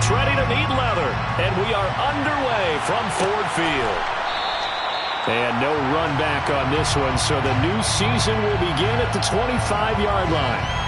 gets ready to meet leather. And we are underway from Ford Field. And no run back on this one, so the new season will begin at the 25-yard line.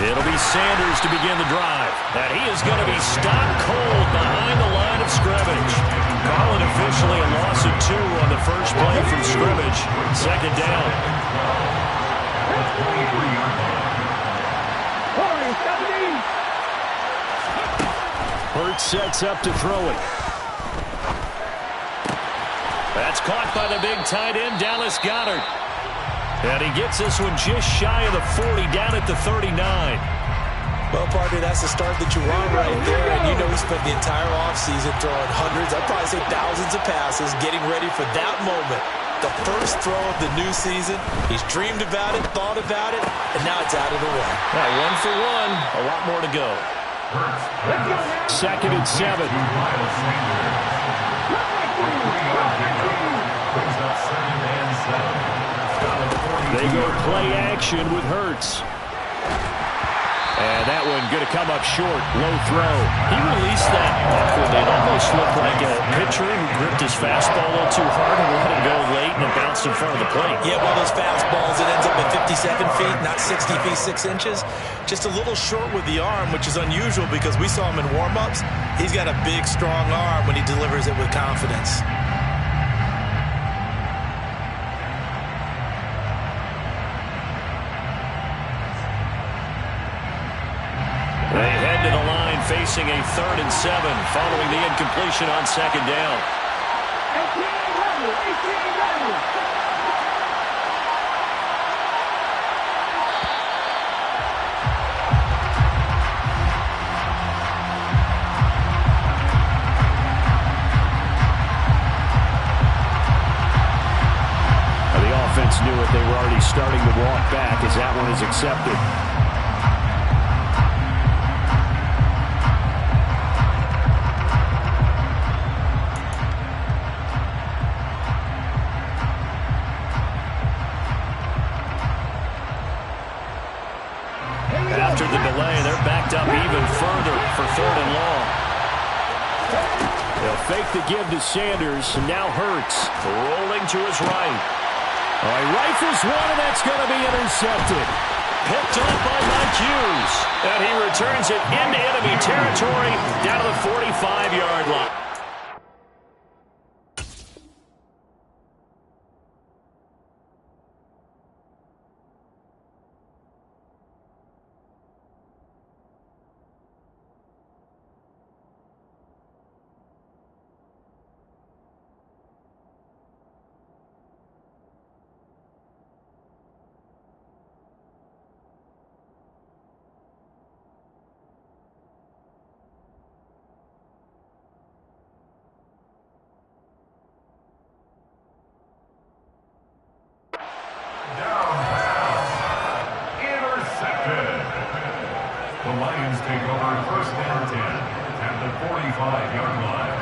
It'll be Sanders to begin the drive. And he is going to be stopped cold behind the line of scrimmage. Call it officially a loss of 2 on the first play from scrimmage. Second down. Hurts sets up to throw it. That's caught by the big tight end, Dallas Goedert. And he gets this one just shy of the 40, down at the 39. Well, partner, that's the start that you want right there. And you know he spent the entire offseason throwing hundreds, I'd probably say thousands of passes, getting ready for that moment. The first throw of the new season. He's dreamed about it, thought about it, and now it's out of the way. Now, 1 for 1, a lot more to go. Second and 7. They go play action with Hurts. And that one going to come up short. Low throw. He released that awkwardly. It almost looked like a pitcher who gripped his fastball a little too hard and let it go late, and it bounced in front of the plate. Yeah, one of those fastballs, it ends up at 57 feet, not 60 feet, 6 inches. Just a little short with the arm, which is unusual because we saw him in warm-ups. He's got a big, strong arm when he delivers it with confidence. They head to the line facing a 3rd and 7 following the incompletion on second down. The offense knew it. They were already starting to walk back as that one is accepted. After the delay, they're backed up even further for 3rd and long. They'll fake the give to Sanders, and now Hurts rolling to his right. All right, rifles one, and that's going to be intercepted. Picked up by Mike Hughes. And he returns it into enemy territory down to the 45-yard line. The Lions take over 1st and 10 at the 45-yard line.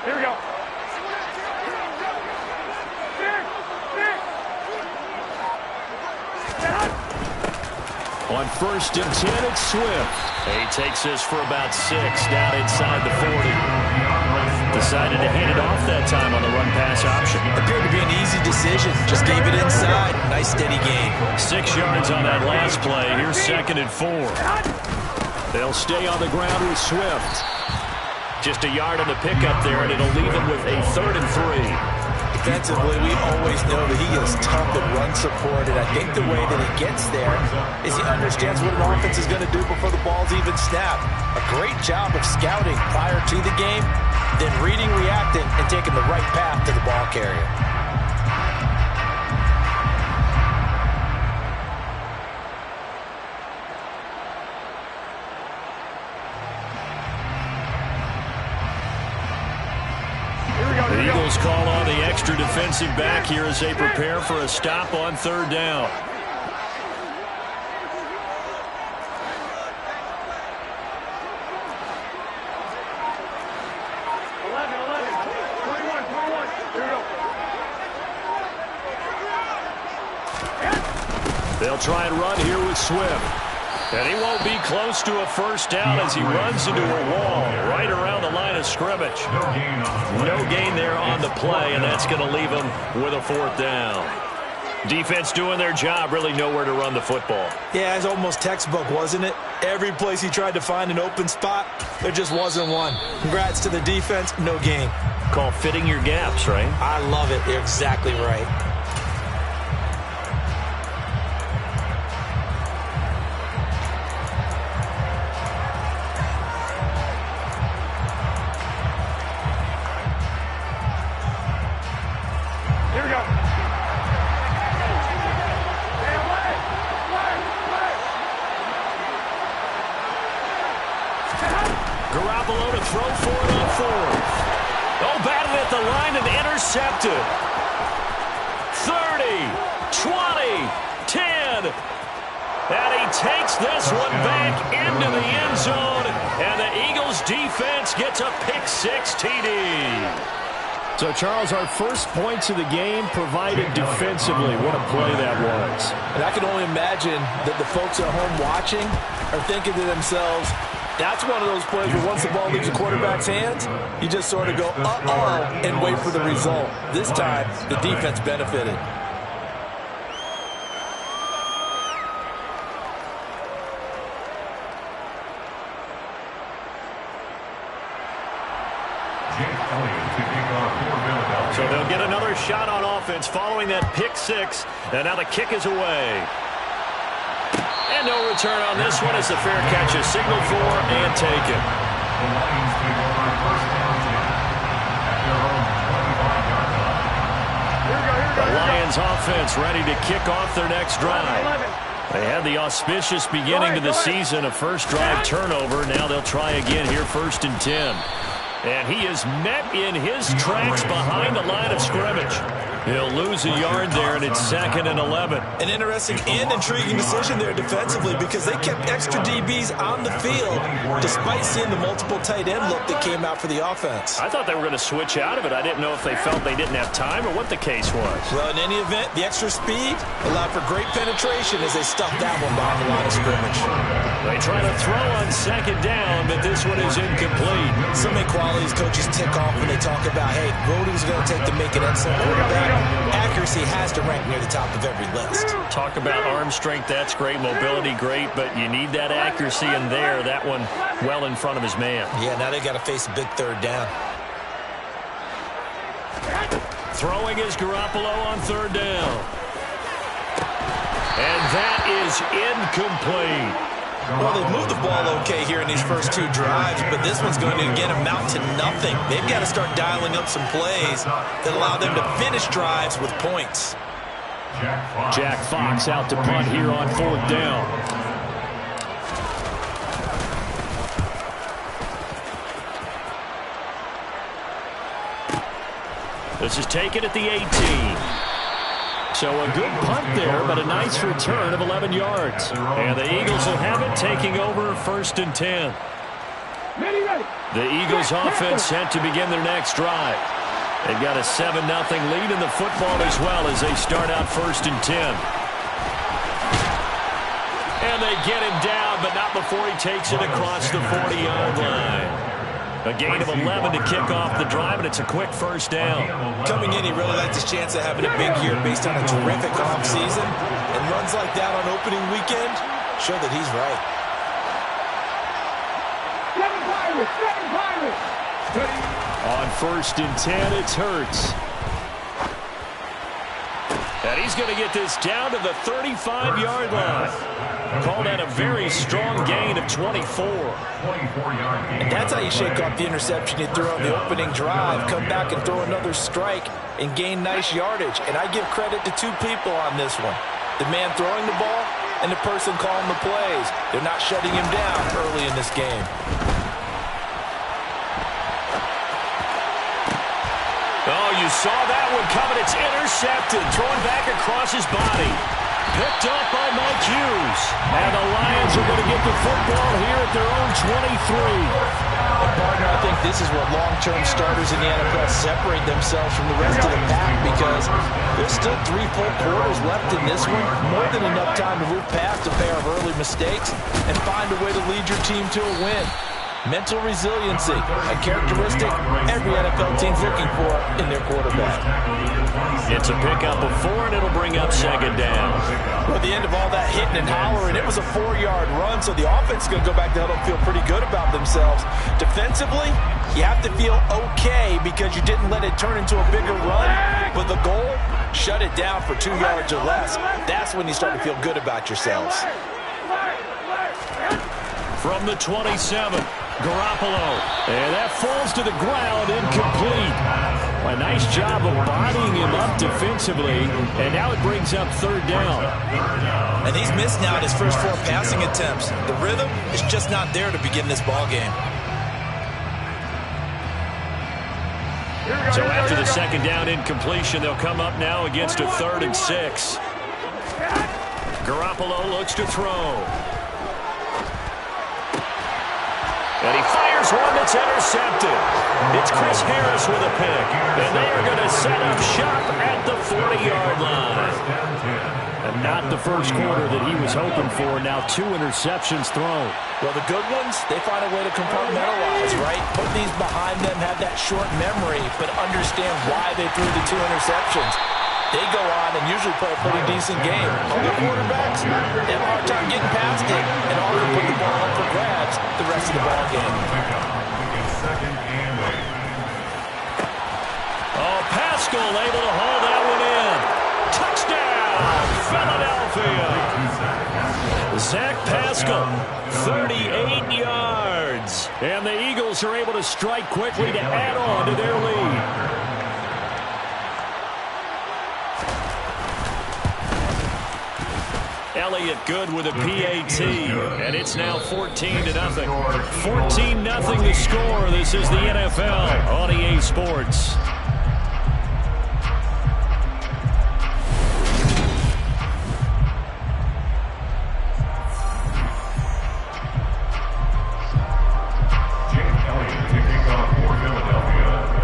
Here we go. On 1st and 10, it's Swift. He takes this for about 6 down inside the 40. Decided to hand it off that time on the run-pass option. Appeared to be an easy decision. Just gave it inside. Nice steady gain. 6 yards on that last play. Here's 2nd and 4. They'll stay on the ground with Swift. Just a yard on the pickup there, and it'll leave them with a 3rd and 3. defensively, we always know that he is tough in run support, and I think the way that he gets there is he understands what an offense is going to do before the ball's even snapped. A great job of scouting prior to the game, then reading, reacting, and taking the right path to the ball carrier. The Eagles call on the extra defensive back here as they prepare for a stop on third down. They'll try and run here with Swift. And he won't be close to a first down as he runs into a wall right around the line of scrimmage. No gain there on the play, and that's going to leave him with a fourth down. Defense doing their job, really nowhere to run the football. Yeah, it's almost textbook, wasn't it? Every place he tried to find an open spot, there just wasn't one. Congrats to the defense, no gain. Call fitting your gaps, right? I love it. You're exactly right. Garoppolo to throw for it on fourth. Oh, batted at the line and intercepted. 30, 20, 10. And he takes this one back into the end zone. And the Eagles defense gets a pick-six TD. So, Charles, our first points of the game provided defensively. What a play that was. And I can only imagine that the folks at home watching are thinking to themselves, that's one of those plays where once the ball leaves the quarterback's hands, you just sort of go, uh-oh, and wait for the result. This time, the defense benefited. So they'll get another shot on offense following that pick-six. And now the kick is away. And no return on this one as the fair catch is signaled for and taken. The Lions offense ready to kick off their next drive. They had the auspicious beginning to the season, a first drive turnover. Now they'll try again here, 1st and 10. And he is met in his tracks behind the line of scrimmage. He'll lose a yard there, and it's 2nd and 11. An interesting and intriguing decision there defensively because they kept extra DBs on the field despite seeing the multiple tight end look that came out for the offense. I thought they were going to switch out of it. I didn't know if they felt they didn't have time or what the case was. Well, in any event, the extra speed allowed for great penetration as they stuffed that one behind the line of scrimmage. They try to throw on 2nd down, but this one is incomplete. So many qualities coaches tick off when they talk about, hey, what is it going to take to make an excellent quarterback? Accuracy has to rank near the top of every list. Talk about arm strength, that's great. Mobility, great, but you need that accuracy in there. That one well in front of his man. Yeah, now they got to face a big 3rd down. Throwing is Garoppolo on 3rd down. And that is incomplete. Well, they've moved the ball okay here in these first 2 drives, but this one's going to, again, amount to nothing. They've got to start dialing up some plays that allow them to finish drives with points. Jack Fox out to punt here on 4th down. This is taken at the 18. So a good punt there, but a nice return of 11 yards. And the Eagles will have it, taking over 1st and 10. The Eagles offense set to begin their next drive. They've got a 7-0 lead in the football as well as they start out 1st and 10. And they get him down, but not before he takes it across the 40-yard line. A gain of 11 to kick off the drive, and it's a quick 1st down. Coming in, he really liked his chance of having a big year based on a terrific offseason. And runs like that on opening weekend show that he's right. On 1st and 10, it's Hurts. And he's going to get this down to the 35-yard line. Called that a very strong gain of 24. And that's how you shake off the interception you threw on the opening drive. Come back and throw another strike and gain nice yardage. And I give credit to two people on this one. The man throwing the ball and the person calling the plays. They're not shutting him down early in this game. Oh, you saw that one coming. It's intercepted. Thrown back across his body. Picked up by Mike Hughes. And the Lions are going to get the football here at their own 23. And partner, I think this is where long-term starters in the NFL separate themselves from the rest of the pack, because there's still 3 full quarters left in this one. More than enough time to move past a pair of early mistakes and find a way to lead your team to a win. Mental resiliency, a characteristic every NFL team's looking for in their quarterback. It's a pickup of 4, and it'll bring up second down. Well, at the end of all that hitting and hollering, it was a 4-yard run, so the offense is going to go back to huddle and feel pretty good about themselves. Defensively, you have to feel okay because you didn't let it turn into a bigger run, but the goal, shut it down for 2 yards or less. That's when you start to feel good about yourselves. From the 27, Garoppolo. And that falls to the ground, incomplete. A nice job of bodying him up defensively, and now it brings up third down. And he's missed now at his first 4 passing attempts. The rhythm is just not there to begin this ball game. So after the second down incompletion, they'll come up now against a 3rd and 6. Garoppolo looks to throw. And he fires one that's intercepted. It's Chris Harris with a pick. And they are going to set up shop at the 40-yard line. And not the first quarter that he was hoping for. Now 2 interceptions thrown. Well, the good ones, they find a way to compartmentalize, right? Put these behind them, have that short memory, but understand why they threw the 2 interceptions. They go on and usually play a pretty decent game. Other quarterbacks, they have a hard time getting past it and all to put the ball up for grabs the rest of the ball game. Oh, Pascal able to haul that one in. Touchdown, Philadelphia. Zach Pascal, 38 yards. And the Eagles are able to strike quickly to add on to their lead. Elliott good with a PAT, and it's now 14-0. 14-0 the score. This is the NFL on EA Sports.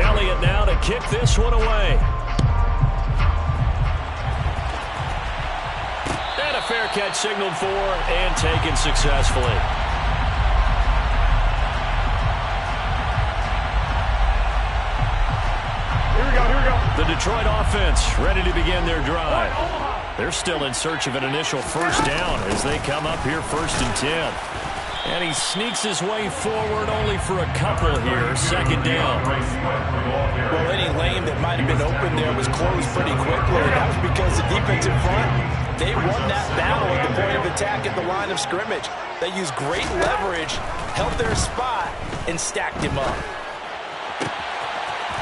Elliott now to kick this one away. Fair catch signaled for and taken successfully. Here we go. The Detroit offense ready to begin their drive. They're still in search of an initial first down as they come up here 1st and 10. And he sneaks his way forward only for a couple here. Second down. Well, any lane that might have been open there was closed pretty quickly. That was because the defensive front, they won that battle at the point of attack at the line of scrimmage. They used great leverage, held their spot, and stacked him up.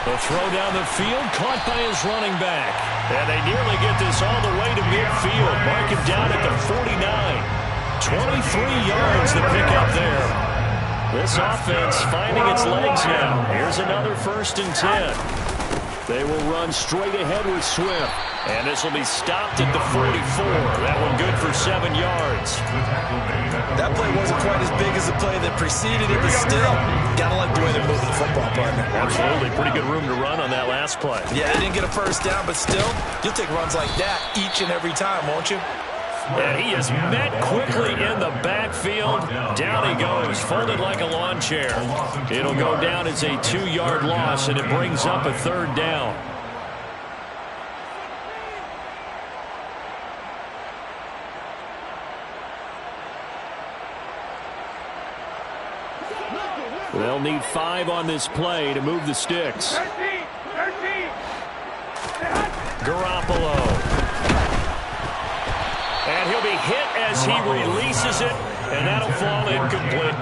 The throw down the field, caught by his running back. And they nearly get this all the way to midfield. Mark him down at the 49. 23 yards the pickup there. This offense finding its legs now. Here's another 1st and 10. They will run straight ahead with Swift. And this will be stopped at the 44. That one good for 7 yards. That play wasn't quite as big as the play that preceded it, but still, gotta like the way they're moving the football, partner. Absolutely. Pretty good room to run on that last play. Yeah, they didn't get a first down, but still, you'll take runs like that each and every time, won't you? And he is met quickly in the backfield. Down he goes, folded like a lawn chair. It'll go down as a 2-yard loss, and it brings up a 3rd down. They'll need 5 on this play to move the sticks. Garoppolo. And he'll be hit as he releases it, and that'll fall incomplete.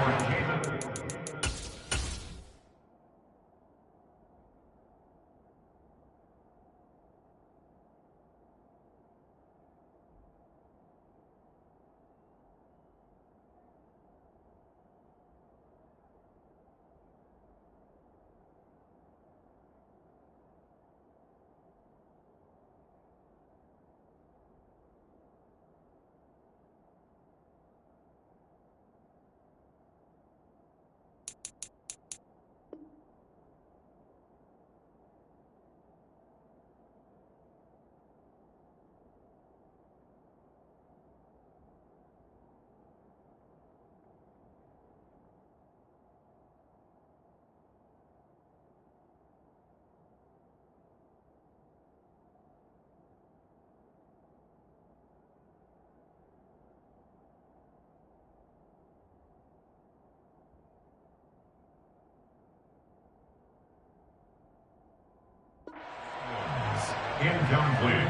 Incomplete.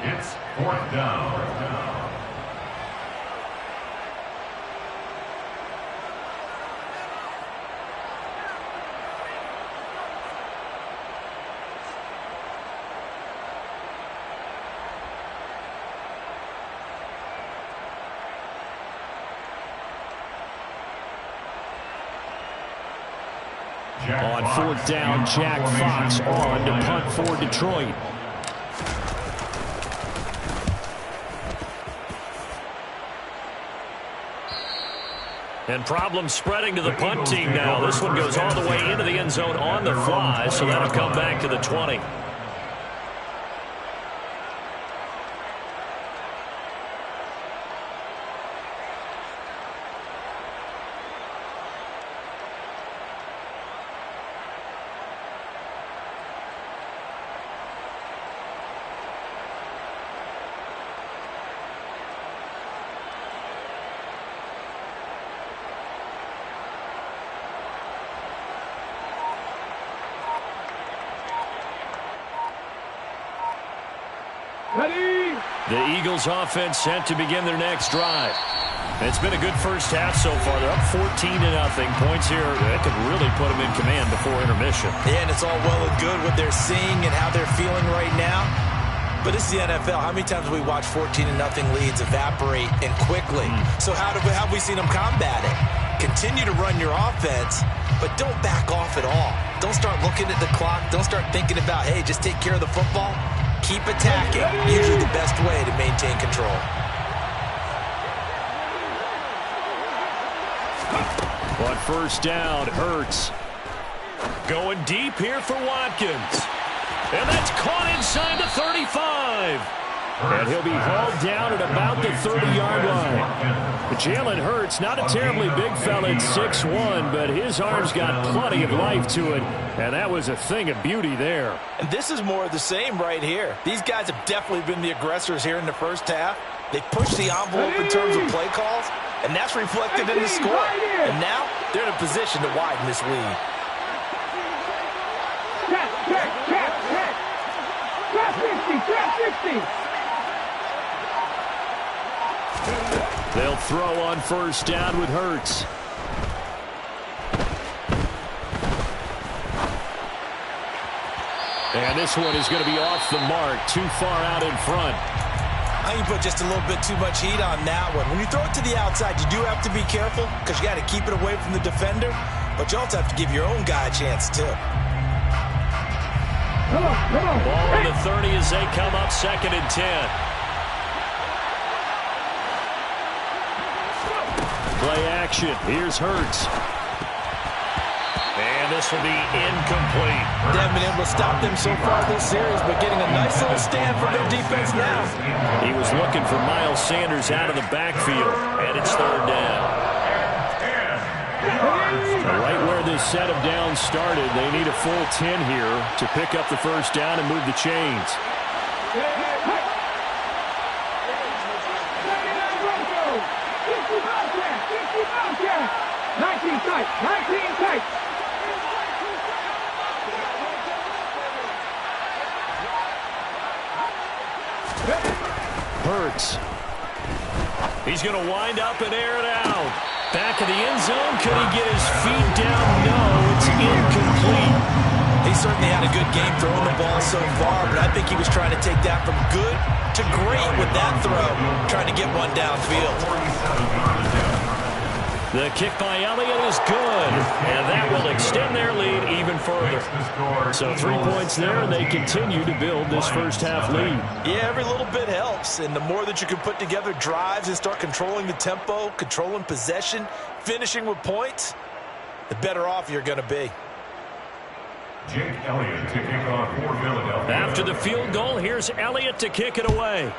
It's 4th down. On 4th down, Jack Fox on to punt for Detroit. And problems spreading to the punt team now. This one goes all the way into the end zone on the fly, so that'll come back to the 20. The Eagles offense set to begin their next drive. It's been a good first half so far. They're up 14-0. Points here that could really put them in command before intermission. Yeah, and it's all well and good what they're seeing and how they're feeling right now. But it's the NFL. How many times have we watched 14-0 leads evaporate and quickly? So how have we seen them combat it? Continue to run your offense, but don't back off at all. Don't start looking at the clock. Don't start thinking about, hey, just take care of the football. Keep attacking. Usually the best way to maintain control. On 1st down, Hurts. Going deep here for Watkins. And that's caught inside the 35. And he'll be hauled down at about the 30-yard line. Jalen Hurts, not a terribly big fella at 6'1", but his arm's got plenty of life to it, and that was a thing of beauty there. And this is more of the same right here. These guys have definitely been the aggressors here in the first half. They pushed the envelope in terms of play calls, and that's reflected in the score. And now they're in a position to widen this lead. They'll throw on 1st down with Hurts. And this one is going to be off the mark, too far out in front. I think you put just a little bit too much heat on that one. When you throw it to the outside, you do have to be careful because you got to keep it away from the defender, but you also have to give your own guy a chance too. Ball on the 30 as they come up 2nd and 10. Play action. Here's Hurts. And this will be incomplete. They haven't been able to stop them so far this series, but getting a nice little stand from their defense now. He was looking for Miles Sanders out of the backfield, and it's 3rd down. Right where this set of downs started, they need a full 10 here to pick up the 1st down and move the chains. Hurts He's going to wind up and air it out. Back of the end zone. Could he get his feet down? No, it's incomplete. He certainly had a good game throwing the ball so far, but I think he was trying to take that from good to great with that throw, trying to get one downfield. The kick by Elliott is good, and that will extend their lead even further. So 3 points there, and they continue to build this first half lead. Yeah, every little bit helps, and the more that you can put together drives and start controlling the tempo, controlling possession, finishing with points, the better off you're going to be. Jake Elliott to kick off for Philadelphia. After the field goal, here's Elliott to kick it away.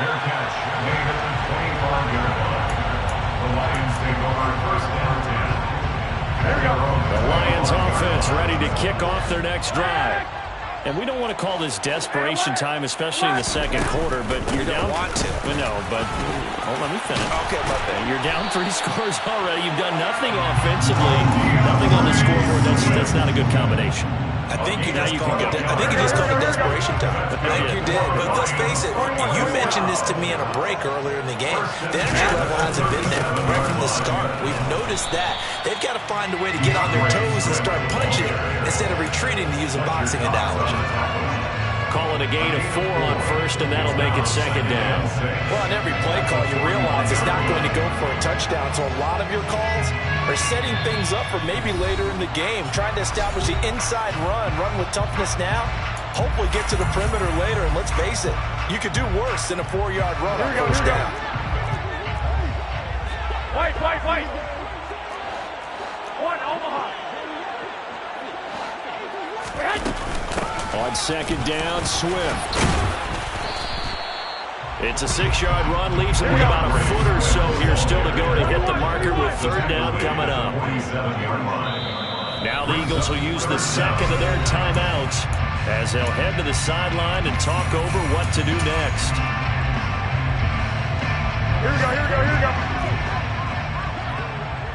Fair catch made at the 25-yard line. The Lions take over first down 10. There you go. The Lions offense ready to kick off their next drive. And we don't want to call this desperation time, especially in the second quarter, but you're down. Want to. No, but let me finish. Okay, my bad. You're down 3 scores already. You've done nothing offensively, nothing on the scoreboard. That's not a good combination. I think you just called it desperation time. I think you did. But let's face it, you mentioned this to me in a break earlier in the game. The energy level hasn't been there right from the start. We've noticed that. They've got to find a way to get on their toes and start punching instead of retreating, to use a boxing analogy. Call it a gain of 4 on first, and that'll make it second down. Well, on every play call, you realize it's not going to go for a touchdown, so a lot of your calls are setting things up for maybe later in the game, trying to establish the inside run with toughness now, hopefully get to the perimeter later, and let's face it, you could do worse than a 4-yard run on first down. Wait. One, Omaha. On second down, Swift. It's a 6-yard run, leaves him with about a foot or so here still to go to hit the marker with third down coming up. Now the Eagles will use the second of their timeouts as they'll head to the sideline and talk over what to do next. Here we go.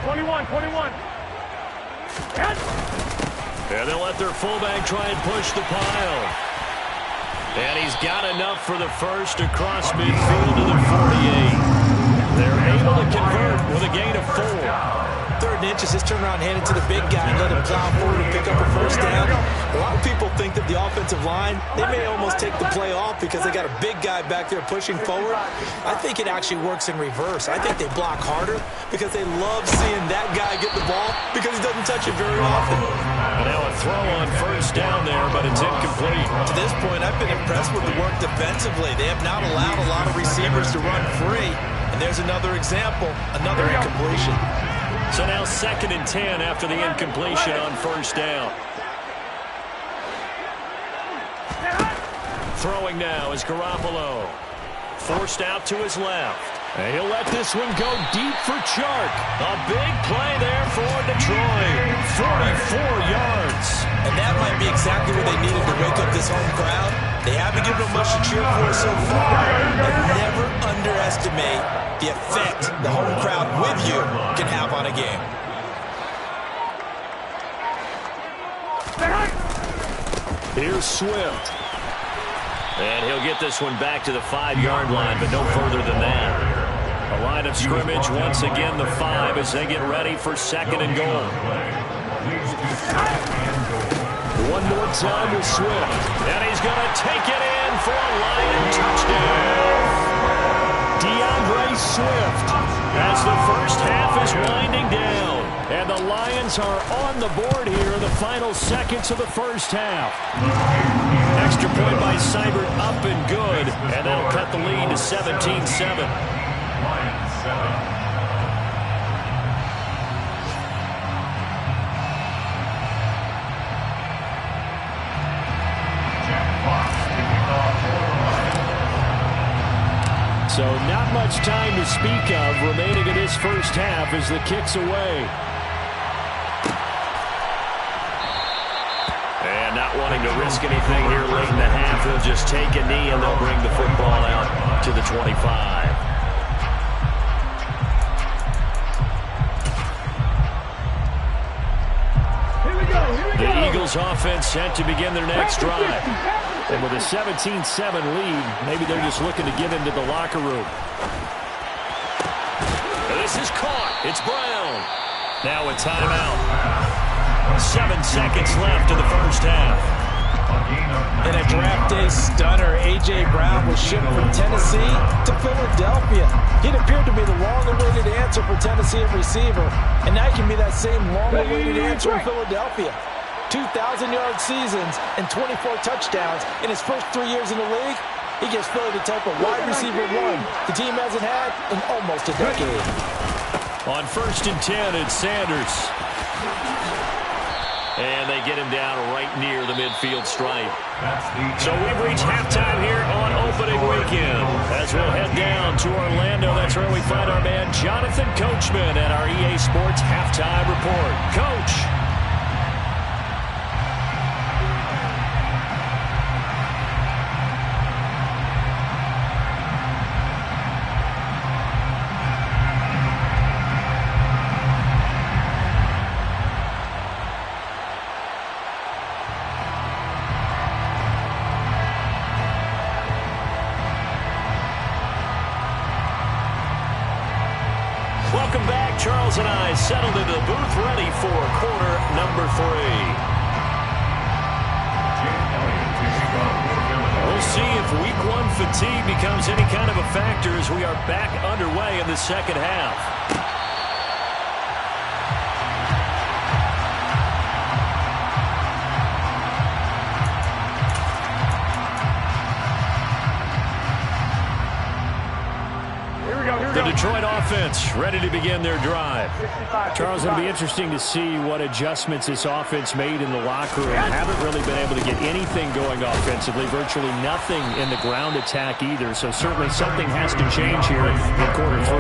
21. And they'll let their fullback try and push the pile. And he's got enough for the first across midfield to the 48. They're able to convert with a gain of 4. 3rd and inches, just turn around, hand it to the big guy and let him plow forward and pick up a first down. A lot of people think that the offensive line, they may almost take the play off because they got a big guy back there pushing forward. I think it actually works in reverse. I think they block harder because they love seeing that guy get the ball because he doesn't touch it very often. And now a throw on first down there, but it's incomplete. To this point, I've been impressed with the work defensively. They have not allowed a lot of receivers to run free. And there's another example, another incompletion. So now 2nd and 10 after the incompletion on first down. Throwing now is Garoppolo. Forced out to his left. And he'll let this one go deep for Chark. A big play there for Detroit. 44 yards. And that might be exactly what they needed to wake up this home crowd. They haven't given them much to cheer for so far. But never underestimate the effect the home crowd with you can have on a game. Here's Swift. And he'll get this one back to the 5-yard line, but no further than that. A line of scrimmage, once again the 5 as they get ready for 2nd and goal. One more time with Swift. And he's going to take it in for a Lion touchdown. DeAndre Swift as the first half is winding down. And the Lions are on the board here in the final seconds of the first half. Extra point by Seibert up and good. And that'll cut the lead to 17-7. Lions 7. So not much time to speak of remaining in this first half as the kick's away. And not wanting to risk anything here late in the half, they'll just take a knee and they'll bring the football out to the 25. The Eagles offense set to begin their next drive. And with a 17-7 lead, maybe they're just looking to get into the locker room. This is caught. It's Brown. Now a timeout. 7 seconds left in the first half. In a draft day stunner, A.J. Brown was shipped from Tennessee to Philadelphia. He'd appeared to be the long-awaited answer for Tennessee at receiver, and now he can be that same long-awaited answer in Philadelphia. 2,000-yard seasons and 24 touchdowns in his first 3 years in the league. He gives Philly the type of wide receiver one the team hasn't had in almost a decade. On 1st and 10, it's Sanders. And they get him down right near the midfield stripe. So we've reached halftime here on opening weekend. As we'll head down to Orlando, that's where we find our man Jonathan Coachman at our EA Sports Halftime Report. Coach. Welcome back. Charles and I settled into the booth ready for quarter number 3. We'll see if week 1 fatigue becomes any kind of a factor as we are back underway in the second half. The Detroit offense ready to begin their drive. Charles, it'll be interesting to see what adjustments this offense made in the locker room. Haven't really been able to get anything going offensively, virtually nothing in the ground attack either. So certainly something has to change here in quarter 3.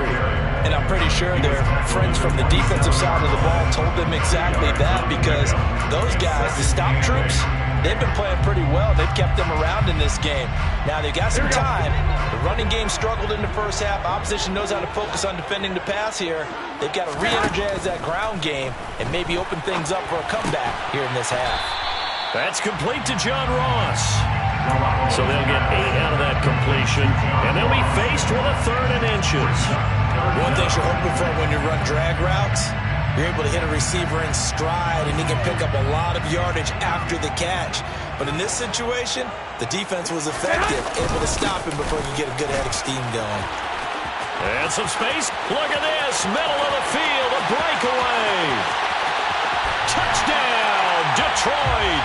And I'm pretty sure their friends from the defensive side of the ball told them exactly that, because those guys, the stop troops, they've been playing pretty well. They've kept them around in this game. Now they've got some time. The running game struggled in the first half. Opposition knows how to focus on defending the pass here. They've got to re-energize that ground game and maybe open things up for a comeback here in this half. That's complete to John Ross. So they'll get 8 out of that completion, and they'll be faced with a 3rd and inches. One thing you're hoping for when you run drag routes, you're able to hit a receiver in stride, and he can pick up a lot of yardage after the catch. But in this situation, the defense was effective, able to stop him before you get a good head of steam going. And some space. Look at this. Middle of the field. A breakaway. Touchdown, Detroit.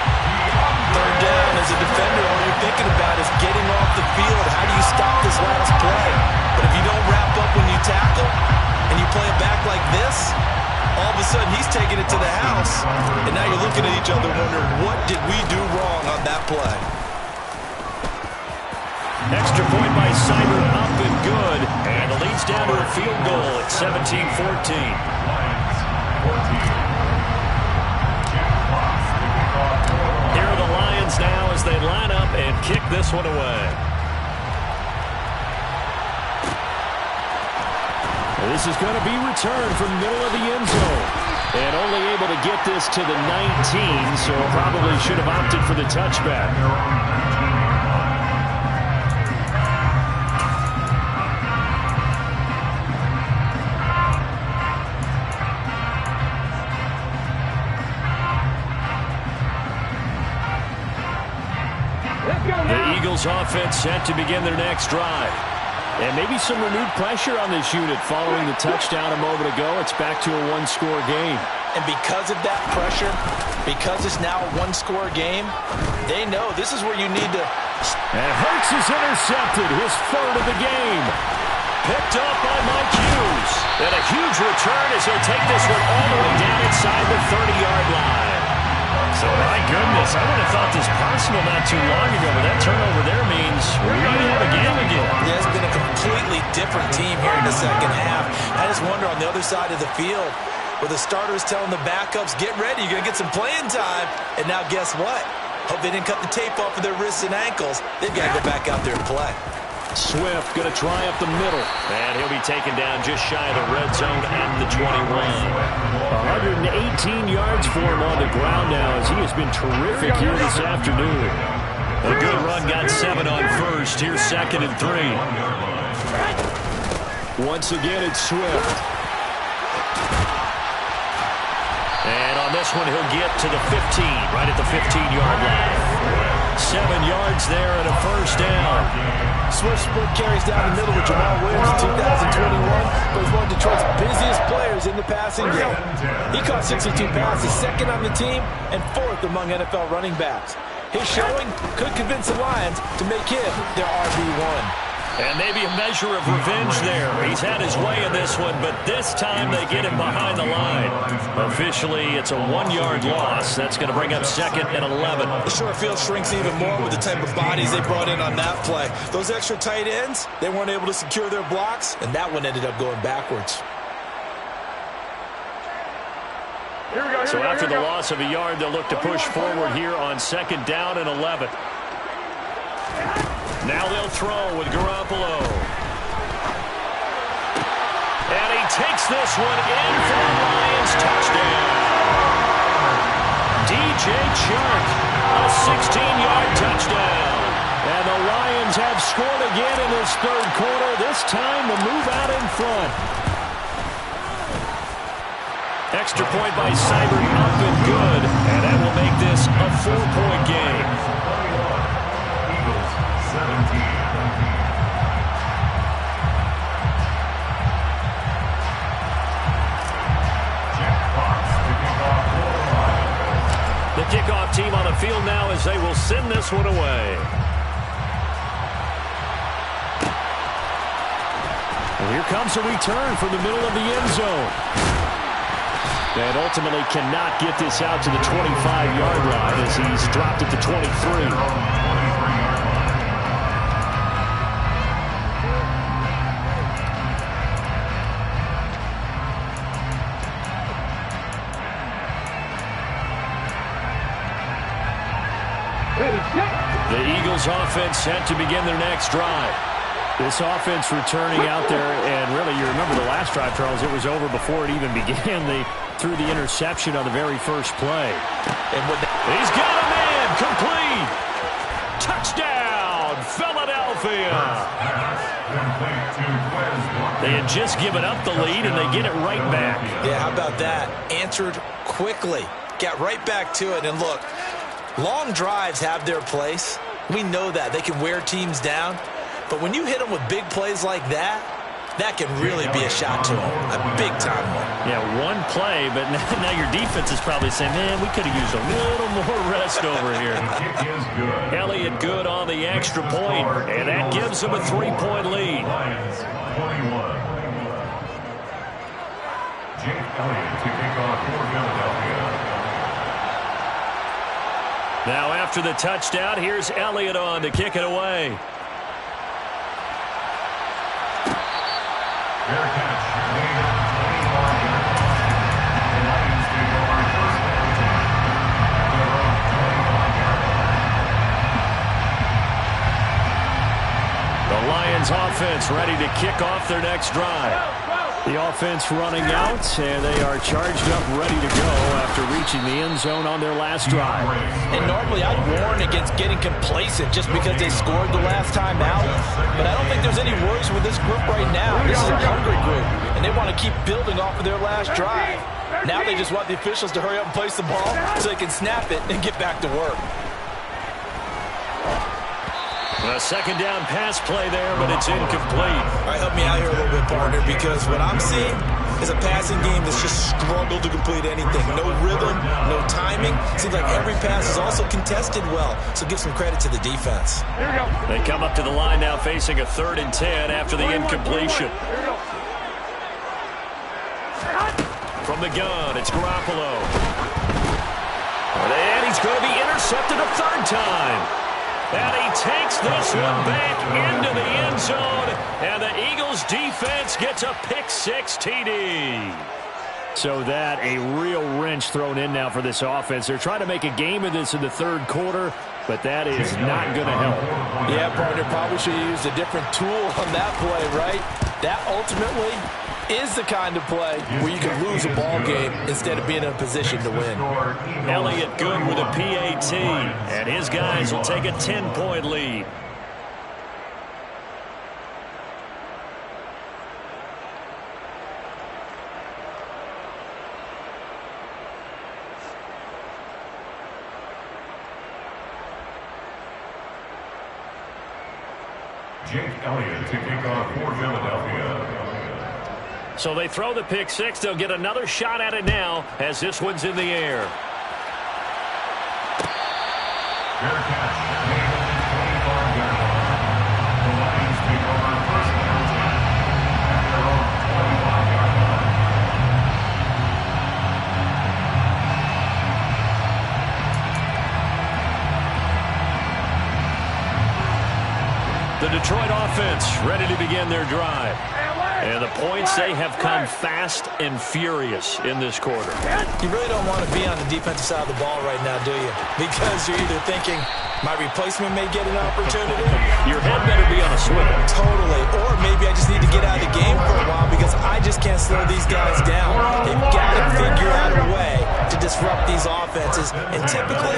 3rd down as a defender, all you're thinking about is getting off the field. How do you stop this last play? But if you don't wrap up when you tackle and you play it back like this, all of a sudden he's taking it to the house, and now you're looking at each other wondering, what did we do wrong on that play? Extra point by Simon, up and good. And the lead's down to a field goal at 17-14. Here are the Lions now as they line up and kick this one away. This is going to be returned from the middle of the end zone. And only able to get this to the 19, so probably should have opted for the touchback. The Eagles offense set to begin their next drive. And maybe some renewed pressure on this unit following the touchdown a moment ago. It's back to a one-score game. And because of that pressure, because it's now a one-score game, they know this is where you need to. And Hurts is intercepted, his 3rd of the game. Picked up by Mike Hughes. And a huge return as he'll take this one all the way down inside the 30-yard line. So, my goodness, I would have thought this possible not too long ago, but that turnover there means we have a game again. Yeah, it's been a completely different team here in the second half. I just wonder on the other side of the field, where the starters telling the backups, get ready, you're going to get some playing time. And now guess what? Hope they didn't cut the tape off of their wrists and ankles. They've got to go back out there and play. Swift going to try up the middle. And he'll be taken down just shy of the red zone at the 21. 118 yards for him on the ground now as he has been terrific here this afternoon. A good run, got 7 on first. Here's 2nd and 3. Once again, it's Swift. And on this one, he'll get to the 15, right at the 15-yard line. 7 yards there and a first down. Swift split carries down the middle with Jamal Williams in 2021, but he's one of Detroit's busiest players in the passing game. He caught 62 passes, 2nd on the team, and 4th among NFL running backs. His showing could convince the Lions to make him their RB1. And maybe a measure of revenge there. He's had his way in this one, but this time they get him behind the line. Officially, it's a 1-yard loss. That's going to bring up 2nd and 11. The short field shrinks even more with the type of bodies they brought in on that play. Those extra tight ends, they weren't able to secure their blocks, and that one ended up going backwards. So after the loss of a yard, they'll look to push forward here on 2nd down and 11. Now they'll throw with Garoppolo. And he takes this one in for the Lions touchdown. DJ Chark, a 16-yard touchdown. And the Lions have scored again in this 3rd quarter. This time the move out in front. Extra point by Seibert, up and good. And that will make this a 4-point game. The kickoff team on the field now as they will send this one away. And here comes a return from the middle of the end zone. And ultimately cannot get this out to the 25-yard line as he's dropped it to 23. The Eagles offense set to begin their next drive. This offense returning out there, and really, you remember the last drive, Charles, it was over before it even began. They threw the interception on the very first play. And he's got a man, complete. Touchdown, Philadelphia. They had just given up the lead, and they get it right back. Yeah, how about that? Answered quickly. Got right back to it, and look, long drives have their place. We know that. They can wear teams down. But when you hit them with big plays like that, that can really be a shot to them. A big-time one. Yeah, one play, but now your defense is probably saying, man, we could have used a little more rest over here. Elliott good on the extra point, and that gives them a 3-point lead. Lions 21. Jake Elliott to kick off for Philadelphia. Now after the touchdown, here's Elliott on to kick it away. Fair catch. Made 25 yards. The Lions take over 1st and 10. Their own 25-yard line. The Lions offense ready to kick off their next drive. The offense running out, and they are charged up, ready to go after reaching the end zone on their last drive. And normally I'd warn against getting complacent just because they scored the last time out. But I don't think there's any worries with this group right now. This is a hungry group, and they want to keep building off of their last drive. Now they just want the officials to hurry up and place the ball so they can snap it and get back to work. A 2nd down pass play there, but it's incomplete. All right, help me out here a little bit, partner, because what I'm seeing is a passing game that's just struggled to complete anything. No rhythm, no timing. Seems like every pass is also contested well, so give some credit to the defense. They come up to the line now facing a 3rd and 10 after the incompletion. From the gun, it's Garoppolo. And he's going to be intercepted a 3rd time. And he takes this one back into the end zone. And the Eagles defense gets a pick-6 TD. So that a real wrench thrown in now for this offense. They're trying to make a game of this in the 3rd quarter, but that is not going to help. Yeah, partner, probably should have used a different tool on that play, right? That ultimately is the kind of play where you can lose a ball game instead of being in a position to win. Elliott Good with a PAT, and his guys will take a 10-point lead. Jake Elliott to kick off for Philadelphia. So they throw the pick six. They'll get another shot at it now as this one's in the air. Fair catch. 25-yard line. The Lions take over first down at their own 25-yard line. The Detroit offense ready to begin their drive. And the points, they have come fast and furious in this quarter. You really don't want to be on the defensive side of the ball right now, do you? Because you're either thinking, my replacement may get an opportunity. Your head better be on a swivel. Totally. Or maybe I just need to get out of the game for a while because I just can't slow these guys down. They've got to figure out a way to disrupt these offenses. And typically,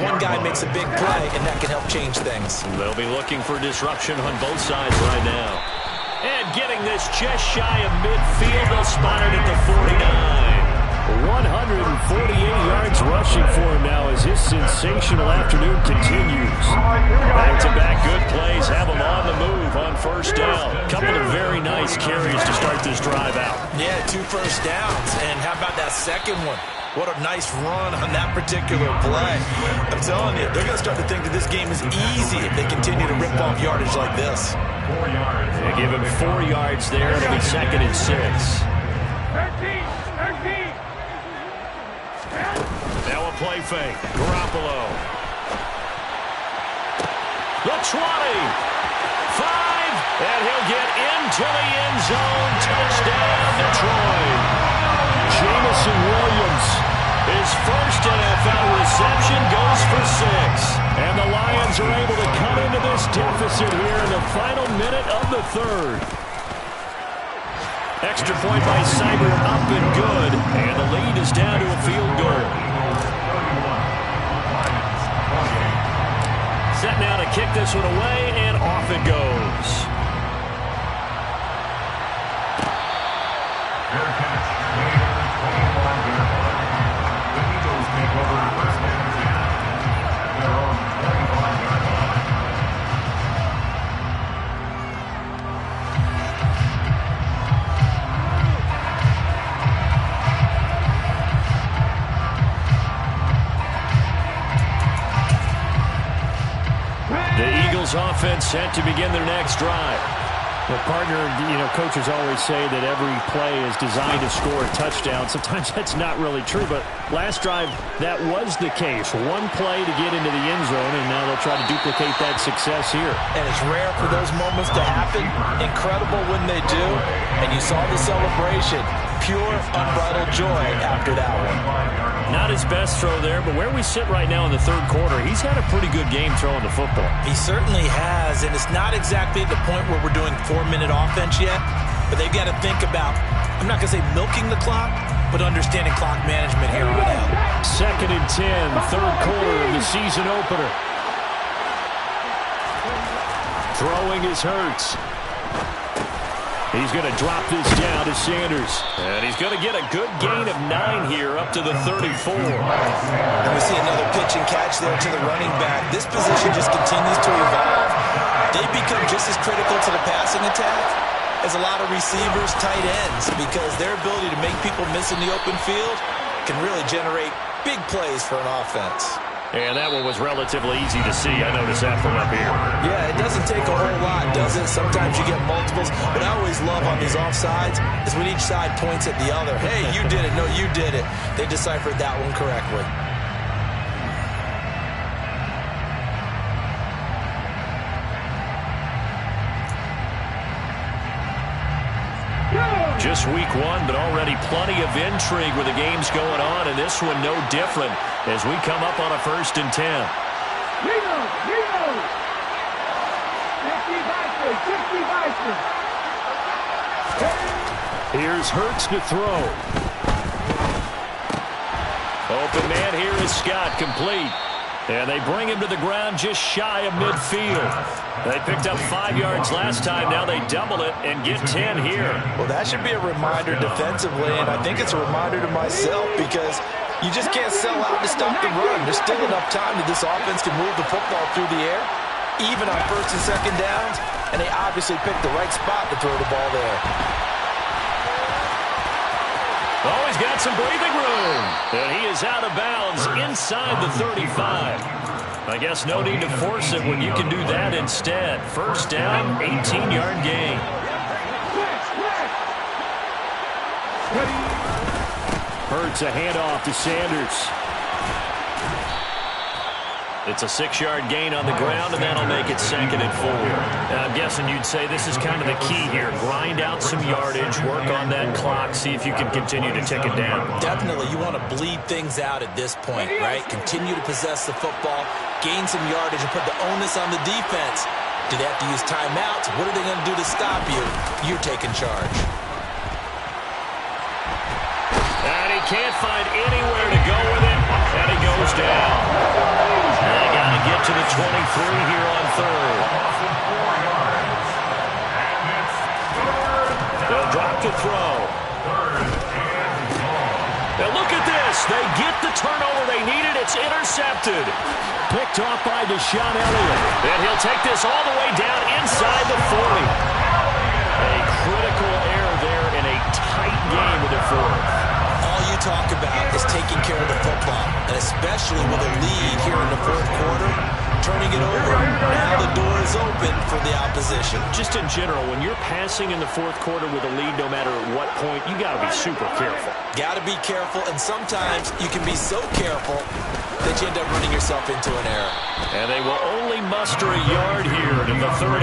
one guy makes a big play, and that can help change things. They'll be looking for disruption on both sides right now. And getting this just shy of midfield, they'll spot it at the 49. 148 yards rushing for him now as his sensational afternoon continues. Back-to-back good plays have him on the move on first down. Couple of very nice carries to start this drive out. Yeah, 2 first downs. And how about that second one? What a nice run on that particular play. I'm telling you, they're going to start to think that this game is easy if they continue to rip off yardage like this. 4 yards. They give him 4 yards there. It'll be 2nd and 6. 13. Now a play fake. Garoppolo. The 20. 5. And he'll get into the end zone. Touchdown, Detroit. Jameson Williams. His first NFL reception goes for 6. And the Lions are able to cut into this deficit here in the final minute of the third. Extra point by Cyber up and good. And the lead is down to a field goal. Set now to kick this one away, and off it goes. Fair catch. 25-yard line. The Eagles take over first and 10 at their own 25-yard line. The Eagles offense set to begin their next drive. Well, partner, coaches always say that every play is designed to score a touchdown. Sometimes that's not really true, but last drive, that was the case. One play to get into the end zone, and now they'll try to duplicate that success here. And it's rare for those moments to happen. Incredible when they do. And you saw the celebration. Pure, unbridled joy after that one. Not his best throw there, but where we sit right now in the third quarter, he's had a pretty good game throwing the football. He certainly has, and it's not exactly the point where we're doing 4-minute offense yet, but they've got to think about, I'm not going to say milking the clock, but understanding clock management here on out. 2nd and 10, third quarter of the season opener. Throwing is Hurts. He's going to drop this down to Sanders. And he's going to get a good gain of 9 here up to the 34. And we see another pitch and catch there to the running back. This position just continues to evolve. They become just as critical to the passing attack as a lot of receivers, tight ends, because their ability to make people miss in the open field can really generate big plays for an offense. And that one was relatively easy to see. I noticed that from up here. Yeah, it doesn't take a whole lot, does it? Sometimes you get multiples. But I always love on these offsides is when each side points at the other. Hey, you did it. No, you did it. They deciphered that one correctly. Just week 1, but already plenty of intrigue with the games going on, and this one no different as we come up on a 1st and 10. Here's Hurts to throw. Open man here is Scott, complete. And they bring him to the ground just shy of midfield. They picked up 5 yards last time. Now they double it and get 10 here. Well, that should be a reminder defensively, and I think it's a reminder to myself because you just can't sell out to stop the run. There's still enough time that this offense can move the football through the air, even on first and second downs, and they obviously picked the right spot to throw the ball there. Oh, he's got some breathing room. And he is out of bounds inside the 35. I guess no need to force it when you can do that instead. First down, 18-yard gain. Hurts a handoff to Sanders. It's a 6-yard gain on the ground, and that'll make it 2nd and 4. I'm guessing you'd say this is kind of the key here. Grind out some yardage, work on that clock, see if you can continue to tick it down. Definitely, you want to bleed things out at this point, right? Continue to possess the football, gain some yardage, and put the onus on the defense. Do they have to use timeouts? What are they going to do to stop you? You're taking charge. And he can't find anywhere to go with it, and he goes down. They got to get to the 23 here on 3rd. They'll drop to throw. Now look at this. They get the turnover they needed. It's intercepted. Picked off by Deshaun Elliott. And he'll take this all the way down inside the 40. A critical error there in a tight game with the 4th. All you talk about is taking care of the football, and especially with a lead here in the 4th quarter, turning it over. Now the door is open for the opposition. Just in general, when you're passing in the 4th quarter with a lead, no matter at what point, you got to be super careful. Got to be careful, and sometimes you can be so careful that you end up running yourself into an error. And they will only muster a yard here to the 38.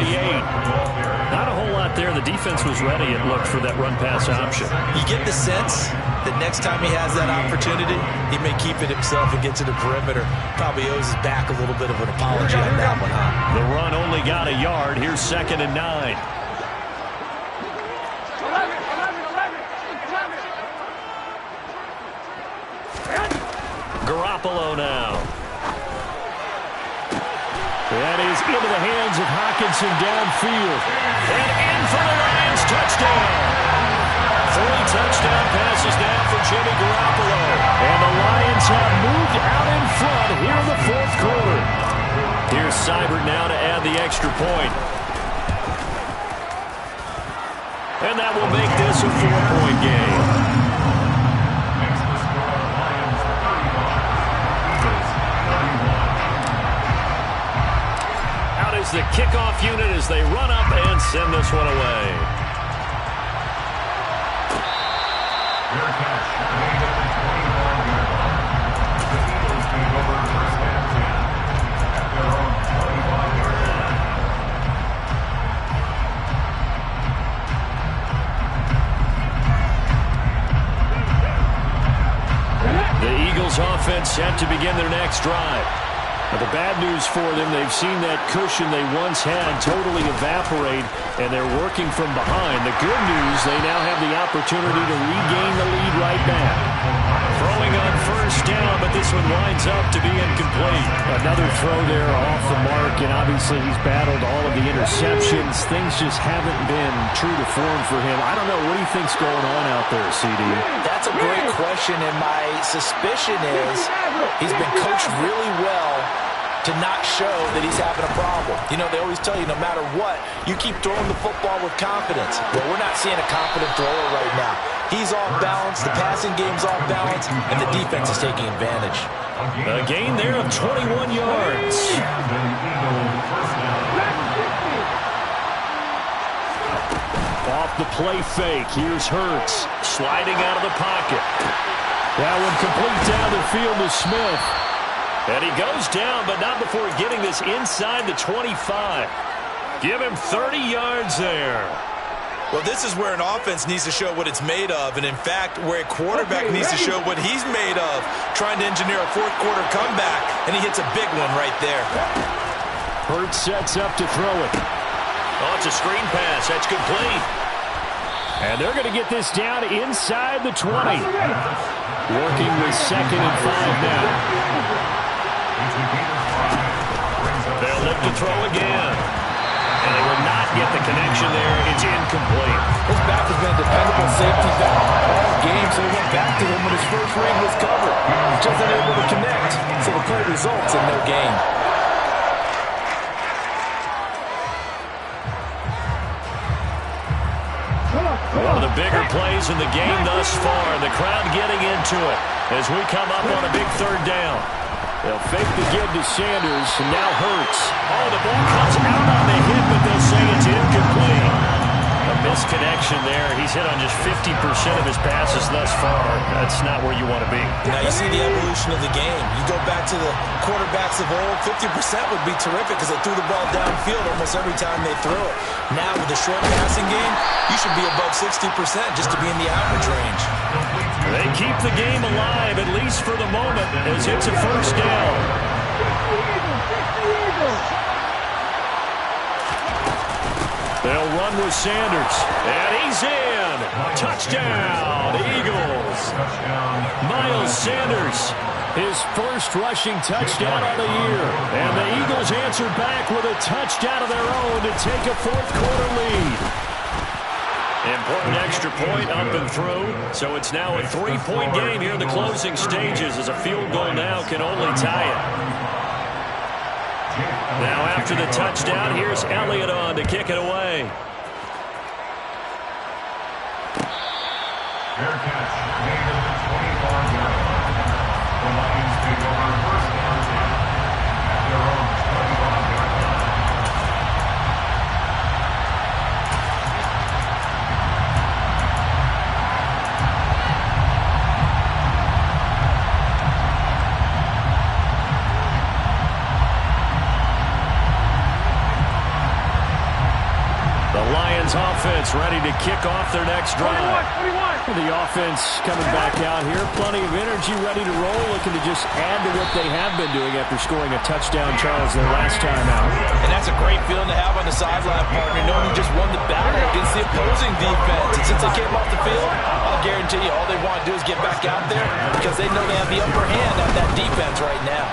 Not a whole lot there. The defense was ready, it looked, for that run-pass option. You get the sense that next time he has that opportunity, he may keep it himself and get to the perimeter. Probably owes his back a little bit of an apology on that one, huh? The run only got a yard. Here's 2nd and 9. Garoppolo now. That is into the hands of Hockenson downfield. And in for the Lions, touchdown. 3 touchdown passes now for Jimmy Garoppolo. And the Lions have moved out in front here in the 4th quarter. Here's Seibert now to add the extra point. And that will make this a 4-point game. The kickoff unit as they run up and send this one away. The Eagles offense set to begin their next drive. But the bad news for them, they've seen that cushion they once had totally evaporate, and they're working from behind. The good news, they now have the opportunity to regain the lead right back. Throwing on first down, but this one winds up to be incomplete. Another throw there off the mark, and obviously he's battled all of the interceptions. Things just haven't been true to form for him. I don't know. What do you think's going on out there, CD? That's a great question, and my suspicion is he's been coached really well to not show that he's having a problem. You know, they always tell you no matter what, you keep throwing the football with confidence. Well, we're not seeing a confident thrower right now. He's off balance, the passing game's off balance, and the defense is taking advantage. A gain there of 21 yards. Off the play fake, here's Hurts. Sliding out of the pocket. That one complete down the field to Smith. And he goes down, but not before getting this inside the 25. Give him 30 yards there. Well, this is where an offense needs to show what it's made of, and in fact, where a quarterback needs to show what he's made of, trying to engineer a 4th quarter comeback, and he hits a big one right there. Hurts sets up to throw it. Oh, it's a screen pass. That's complete. And they're going to get this down inside the 20. Working with 2nd and 5 now. They'll look to throw again. And they will not get the connection there. It's incomplete. His back has been a dependable safety back all game, so he went back to him when his first ring was covered. Just unable to connect, so the play results in no gain. One of the bigger plays in the game thus far. The crowd getting into it as we come up on a big 3rd down. They'll fake the give to Sanders, and now Hurts. Oh, the ball comes out on the hit, but they'll say it's incomplete. A misconnection there. He's hit on just 50% of his passes thus far. That's not where you want to be. Now you see the evolution of the game. You go back to the quarterbacks of old, 50% would be terrific because they threw the ball downfield almost every time they threw it. Now with the short passing game, you should be above 60% just to be in the average range. They keep the game alive, at least for the moment, as it's a 1st down. They'll run with Sanders, and he's in. Touchdown, Eagles. Miles Sanders, his first rushing touchdown of the year. And the Eagles answer back with a touchdown of their own to take a 4th quarter lead. Important extra point up and through. So it's now a 3-point game here in the closing stages, as a field goal now can only tie it. Now after the touchdown, here's Elliott on to kick it away. Fair catch made at the 25-yard line. The Lions take over 1st down 10 at their own 25-yard line. Offense ready to kick off their next drive. 21. The offense coming back out here. Plenty of energy, ready to roll, looking to just add to what they have been doing after scoring a touchdown, Charles, their last time out. And that's a great feeling to have on the sideline, partner, knowing you just won the battle against the opposing defense. And since they came off the field, I'll guarantee you all they want to do is get back out there because they know they have the upper hand on that defense right now.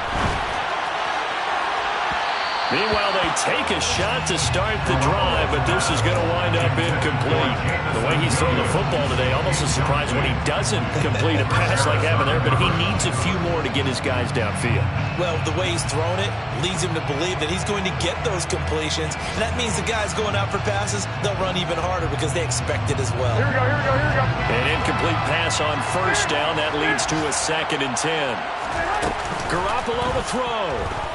Meanwhile, they take a shot to start the drive, but this is going to wind up incomplete. The way he's thrown the football today, almost a surprise when he doesn't complete a pass like having there, but he needs a few more to get his guys downfield. Well, the way he's thrown it leads him to believe that he's going to get those completions. And that means the guys going out for passes, they'll run even harder because they expect it as well. Here we go. An incomplete pass on 1st down. That leads to a 2nd and 10. Garoppolo to throw.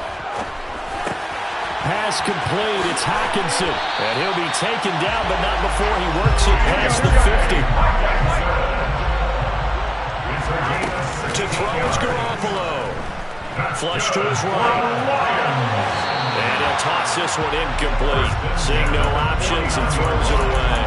Pass complete. It's Hockenson. And he'll be taken down, but not before he works it past the 50. To throw is Garoppolo. Flush to his right. And he'll toss this one incomplete. Seeing no options and throws it away.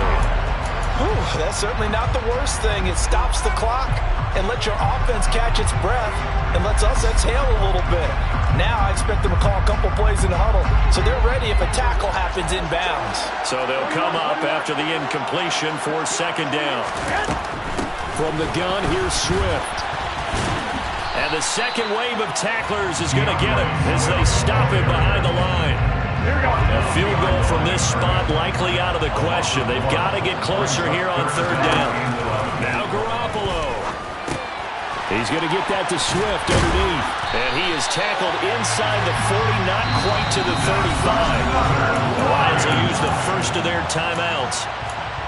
Whew, that's certainly not the worst thing. It stops the clock and lets your offense catch its breath and lets us exhale a little bit. Now I expect them to call a couple plays in the huddle, so they're ready if a tackle happens inbounds. So they'll come up after the incompletion for 2nd down. From the gun, here's Swift. And the second wave of tacklers is going to get him as they stop him behind the line. A field goal from this spot likely out of the question. They've got to get closer here on 3rd down. Now Garoppolo. He's going to get that to Swift underneath. And he is tackled inside the 40, not quite to the 35. The Lions will use the first of their timeouts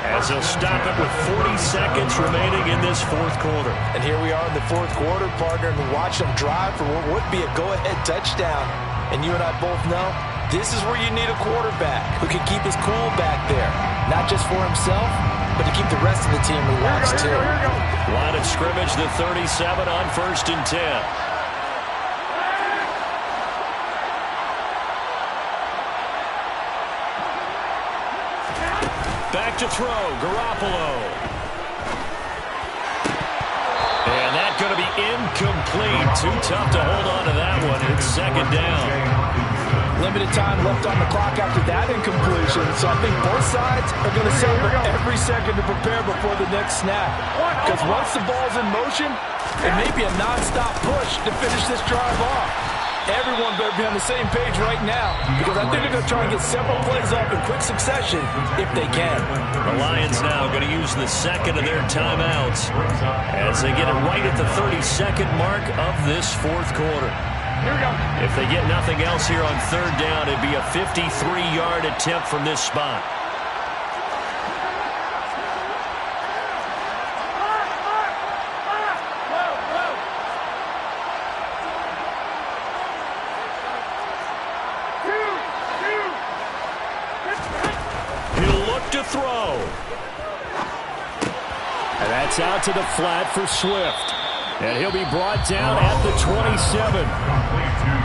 as they'll stop it with 40 seconds remaining in this 4th quarter. And here we are in the 4th quarter, partner, and we watch them drive for what would be a go-ahead touchdown. And you and I both know this is where you need a quarterback who can keep his cool back there, not just for himself, but to keep the rest of the team relaxed too. Line of scrimmage, the 37 on 1st and 10. Back to throw, Garoppolo. And that's going to be incomplete. Too tough to hold on to that one. It's 2nd down. Limited time left on the clock after that incompletion, so I think both sides are going to savor every second to prepare before the next snap. Because once the ball's in motion, it may be a non-stop push to finish this drive off. Everyone better be on the same page right now, because I think they're going to try and get several plays up in quick succession if they can. The Lions now going to use the second of their timeouts as they get it right at the 32nd mark of this fourth quarter. Here we go. If they get nothing else here on third down, it'd be a 53-yard attempt from this spot. He'll look to throw. And that's out to the flat for Swift. And he'll be brought down at the 27.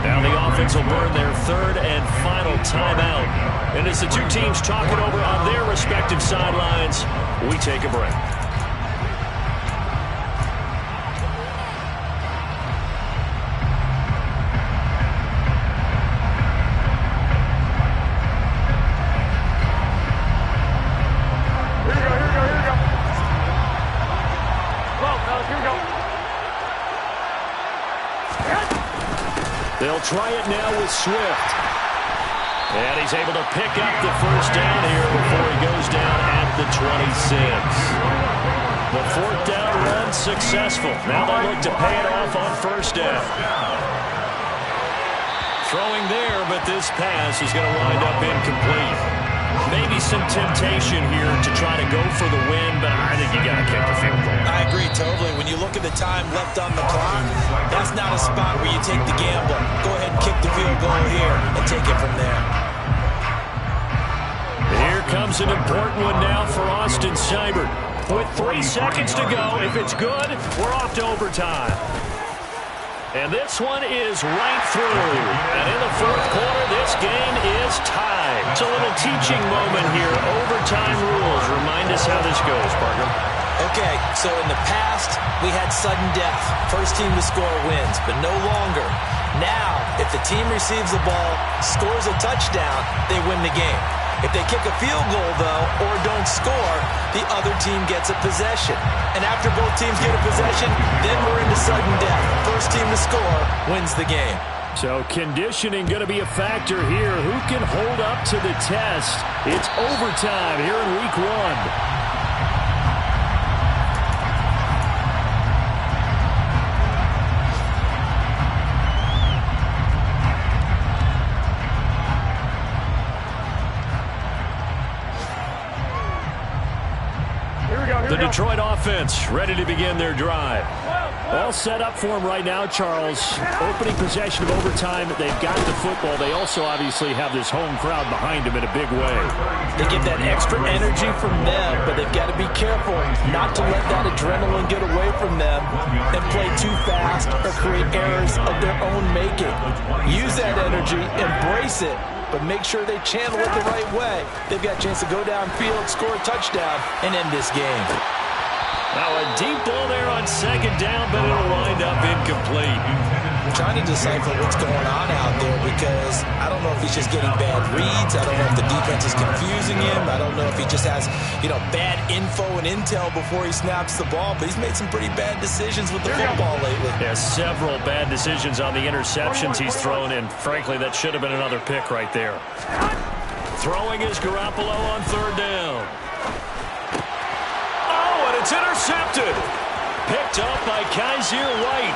Now the offense will burn their third and final timeout. And as the two teams talk it over on their respective sidelines, we take a break. They'll try it now with Swift. And he's able to pick up the first down here before he goes down at the 26. The fourth down run successful. Now they look to pay it off on first down. Throwing there, but this pass is going to wind up incomplete. Maybe some temptation here to try to go for the win, but I think you got to kick the field goal. I agree totally. When you look at the time left on the clock, that's not a spot where you take the gamble. Go ahead and kick the field goal here and take it from there. Here comes an important one now for Austin Seibert. With 3 seconds to go, if it's good, we're off to overtime. And this one is right through. And in the fourth quarter, this game is tied. It's a little teaching moment here. Overtime rules. Remind us how this goes, Parker. Okay, so in the past, we had sudden death. First team to score wins, but no longer. Now, if the team receives the ball, scores a touchdown, they win the game. If they kick a field goal, though, or don't score, the other team gets a possession. And after both teams get a possession, then we're into sudden death. First team to score wins the game. So conditioning going to be a factor here. Who can hold up to the test? It's overtime here in week 1. The Detroit offense ready to begin their drive. All set up for them right now, Charles. Opening possession of overtime. They've got the football. They also obviously have this home crowd behind them in a big way. They get that extra energy from them, but they've got to be careful not to let that adrenaline get away from them and play too fast or create errors of their own making. Use that energy, embrace it, but make sure they channel it the right way. They've got a chance to go downfield, score a touchdown, and end this game. Now a deep ball there on second down, but it'll wind up incomplete. I'm trying to decipher what's going on out there because I don't know if he's just getting bad reads. I don't know if the defense is confusing him. I don't know if he just has, bad info and intel before he snaps the ball. But he's made some pretty bad decisions with the football lately. Yeah, several bad decisions on the interceptions he's thrown, and frankly, that should have been another pick right there. Throwing is Garoppolo on third down. Oh, and it's intercepted. Picked up by Kaiser White.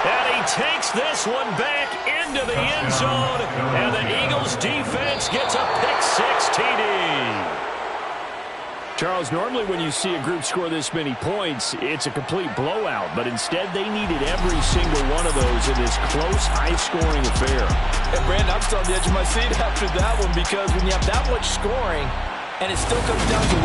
And he takes this one back into the end zone. And the Eagles defense gets a pick-6 TD. Charles, normally when you see a group score this many points, it's a complete blowout. But instead, they needed every single one of those in this close, high-scoring affair. And, Brandon, I'm still on the edge of my seat after that one because when you have that much scoring and it still comes down to